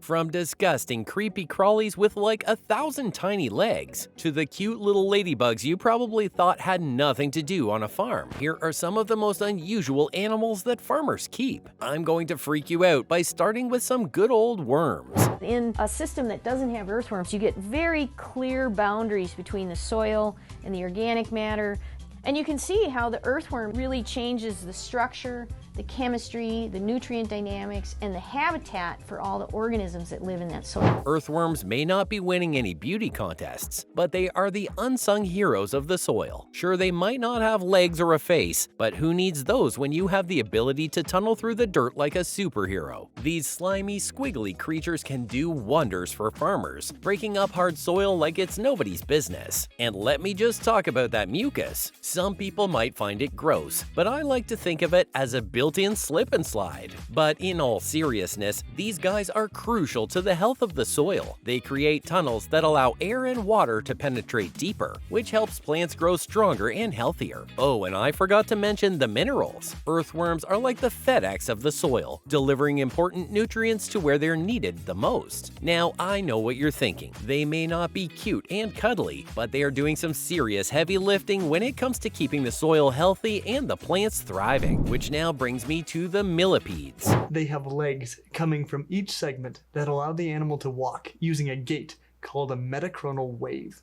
From disgusting, creepy crawlies with like 1,000 tiny legs, to the cute little ladybugs you probably thought had nothing to do on a farm, here are some of the most unusual animals that farmers keep. I'm going to freak you out by starting with some good old worms. In a system that doesn't have earthworms, you get very clear boundaries between the soil and the organic matter. And you can see how the earthworm really changes the structure, the chemistry, the nutrient dynamics, and the habitat for all the organisms that live in that soil. Earthworms may not be winning any beauty contests, but they are the unsung heroes of the soil. Sure, they might not have legs or a face, but who needs those when you have the ability to tunnel through the dirt like a superhero? These slimy, squiggly creatures can do wonders for farmers, breaking up hard soil like it's nobody's business. And let me just talk about that mucus. Some people might find it gross, but I like to think of it as a built-in slip and slide. But in all seriousness, these guys are crucial to the health of the soil. They create tunnels that allow air and water to penetrate deeper, which helps plants grow stronger and healthier. Oh, and I forgot to mention the minerals. Earthworms are like the FedEx of the soil, delivering important nutrients to where they're needed the most. Now, I know what you're thinking. They may not be cute and cuddly, but they are doing some serious heavy lifting when it comes to keeping the soil healthy and the plants thriving, which now brings me to the millipedes. They have legs coming from each segment that allow the animal to walk using a gait called a metachronal wave.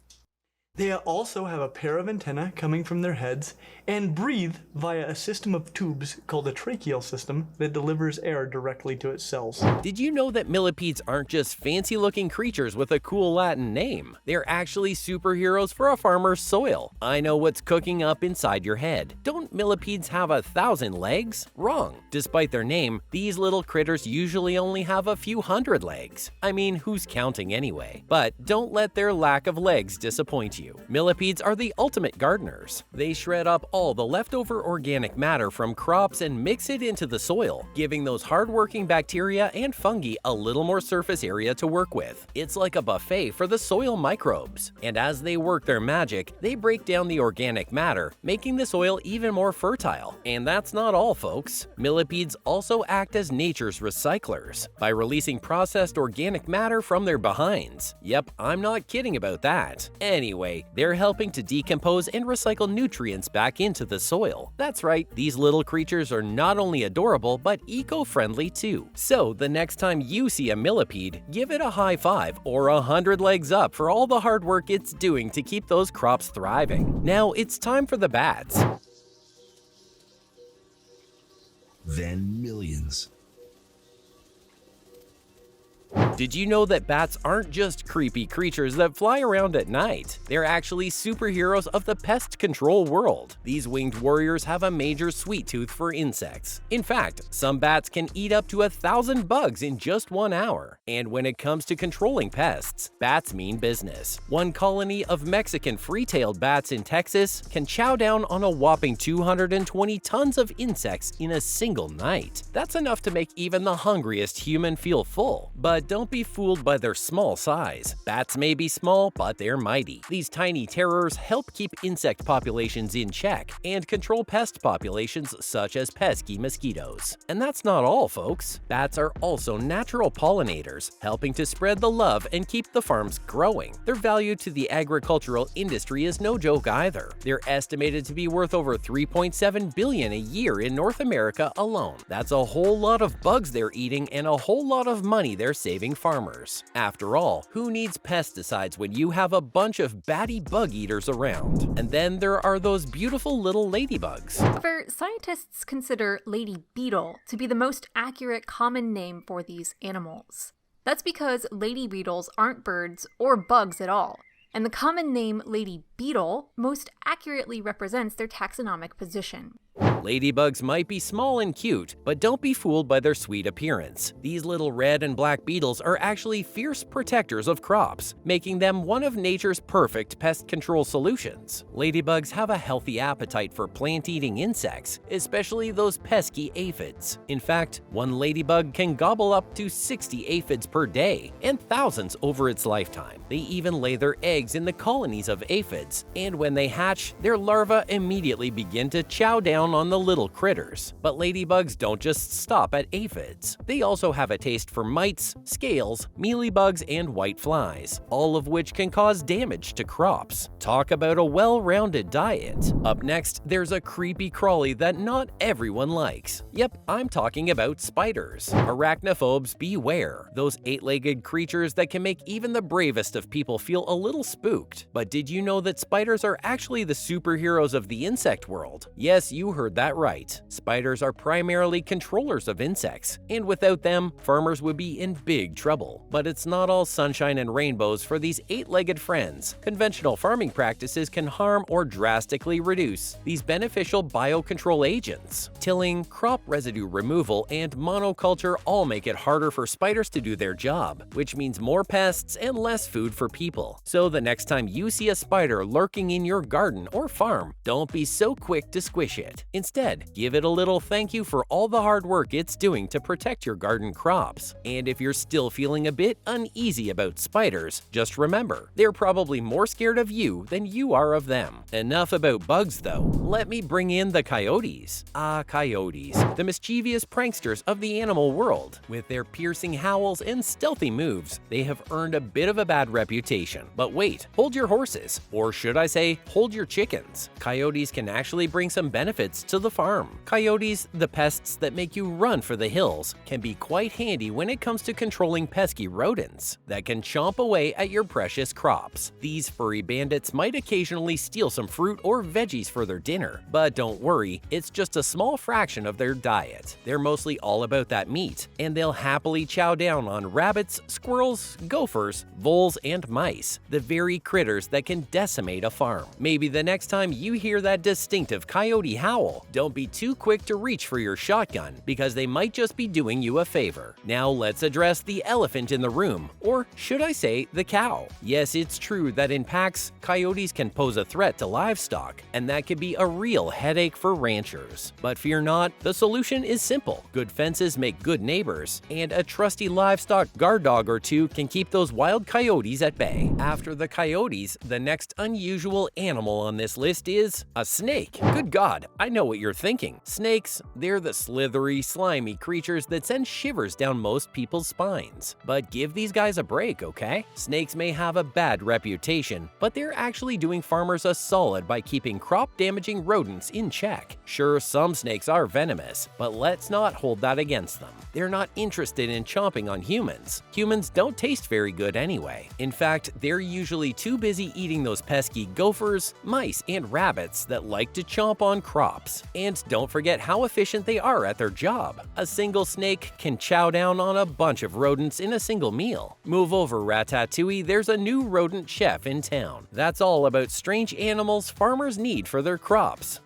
They also have a pair of antennae coming from their heads and breathe via a system of tubes called a tracheal system that delivers air directly to its cells. Did you know that millipedes aren't just fancy-looking creatures with a cool Latin name? They're actually superheroes for a farmer's soil. I know what's cooking up inside your head. Don't millipedes have 1,000 legs? Wrong. Despite their name, these little critters usually only have a few hundred legs. I mean, who's counting anyway? But don't let their lack of legs disappoint you. Millipedes are the ultimate gardeners. They shred up all the leftover organic matter from crops and mix it into the soil, giving those hardworking bacteria and fungi a little more surface area to work with. It's like a buffet for the soil microbes. And as they work their magic, they break down the organic matter, making the soil even more fertile. And that's not all, folks. Millipedes also act as nature's recyclers by releasing processed organic matter from their behinds. Yep, I'm not kidding about that. Anyway, they're helping to decompose and recycle nutrients back into the soil. That's right, these little creatures are not only adorable, but eco-friendly too. So the next time you see a millipede, give it a high five or 100 legs up for all the hard work it's doing to keep those crops thriving. Now it's time for the bats. Then millions. Did you know that bats aren't just creepy creatures that fly around at night? They're actually superheroes of the pest control world. These winged warriors have a major sweet tooth for insects. In fact, some bats can eat up to 1,000 bugs in just 1 hour. And when it comes to controlling pests, bats mean business. One colony of Mexican free-tailed bats in Texas can chow down on a whopping 220 tons of insects in a single night. That's enough to make even the hungriest human feel full. But don't be fooled by their small size. Bats may be small, but they're mighty. These tiny terrors help keep insect populations in check and control pest populations such as pesky mosquitoes. And that's not all, folks. Bats are also natural pollinators, helping to spread the love and keep the farms growing. Their value to the agricultural industry is no joke either. They're estimated to be worth over $3.7 billion a year in North America alone. That's a whole lot of bugs they're eating and a whole lot of money they're saving farmers. After all, who needs pesticides when you have a bunch of batty bug eaters around? And then there are those beautiful little ladybugs. However, scientists consider lady beetle to be the most accurate common name for these animals. That's because lady beetles aren't birds or bugs at all, and the common name lady beetle most accurately represents their taxonomic position. Ladybugs might be small and cute, but don't be fooled by their sweet appearance. These little red and black beetles are actually fierce protectors of crops, making them one of nature's perfect pest control solutions. Ladybugs have a healthy appetite for plant-eating insects, especially those pesky aphids. In fact, one ladybug can gobble up to 60 aphids per day, and thousands over its lifetime. They even lay their eggs in the colonies of aphids, and when they hatch, their larvae immediately begin to chow down on the the little critters. But ladybugs don't just stop at aphids. They also have a taste for mites, scales, mealybugs, and white flies, all of which can cause damage to crops. Talk about a well-rounded diet. Up next, there's a creepy crawly that not everyone likes. Yep, I'm talking about spiders. Arachnophobes, beware. Those 8-legged creatures that can make even the bravest of people feel a little spooked. But did you know that spiders are actually the superheroes of the insect world? Yes, you heard that right. Spiders are primarily controllers of insects, and without them, farmers would be in big trouble. But it's not all sunshine and rainbows for these 8-legged friends. Conventional farming practices can harm or drastically reduce these beneficial biocontrol agents. Tilling, crop residue removal, and monoculture all make it harder for spiders to do their job, which means more pests and less food for people. So the next time you see a spider lurking in your garden or farm, don't be so quick to squish it. Instead, give it a little thank you for all the hard work it's doing to protect your garden crops. And if you're still feeling a bit uneasy about spiders, just remember, they're probably more scared of you than you are of them. Enough about bugs though. Let me bring in the coyotes. Coyotes, the mischievous pranksters of the animal world. With their piercing howls and stealthy moves, they have earned a bit of a bad reputation. But wait, hold your horses, or should I say, hold your chickens. Coyotes can actually bring some benefits to the farm. Coyotes, the pests that make you run for the hills, can be quite handy when it comes to controlling pesky rodents that can chomp away at your precious crops. These furry bandits might occasionally steal some fruit or veggies for their dinner, but don't worry, it's just a small fraction of their diet. They're mostly all about that meat, and they'll happily chow down on rabbits, squirrels, gophers, voles, and mice, the very critters that can decimate a farm. Maybe the next time you hear that distinctive coyote howl, don't be too quick to reach for your shotgun, because they might just be doing you a favor. Now let's address the elephant in the room, or should I say the cow. Yes, it's true that in packs, coyotes can pose a threat to livestock, and that could be a real headache for ranchers. But fear not, the solution is simple. Good fences make good neighbors, and a trusty livestock guard dog or two can keep those wild coyotes at bay. After the coyotes, the next unusual animal on this list is a snake. Good God, I know what you're thinking. Snakes, they're the slithery, slimy creatures that send shivers down most people's spines. But give these guys a break, okay? Snakes may have a bad reputation, but they're actually doing farmers a solid by keeping crop-damaging rodents in check. Sure, some snakes are venomous, but let's not hold that against them. They're not interested in chomping on humans. Humans don't taste very good anyway. In fact, they're usually too busy eating those pesky gophers, mice, and rabbits that like to chomp on crops. And don't forget how efficient they are at their job. A single snake can chow down on a bunch of rodents in a single meal. Move over, Ratatouille, there's a new rodent chef in town. That's all about strange animals farmers need for their crops.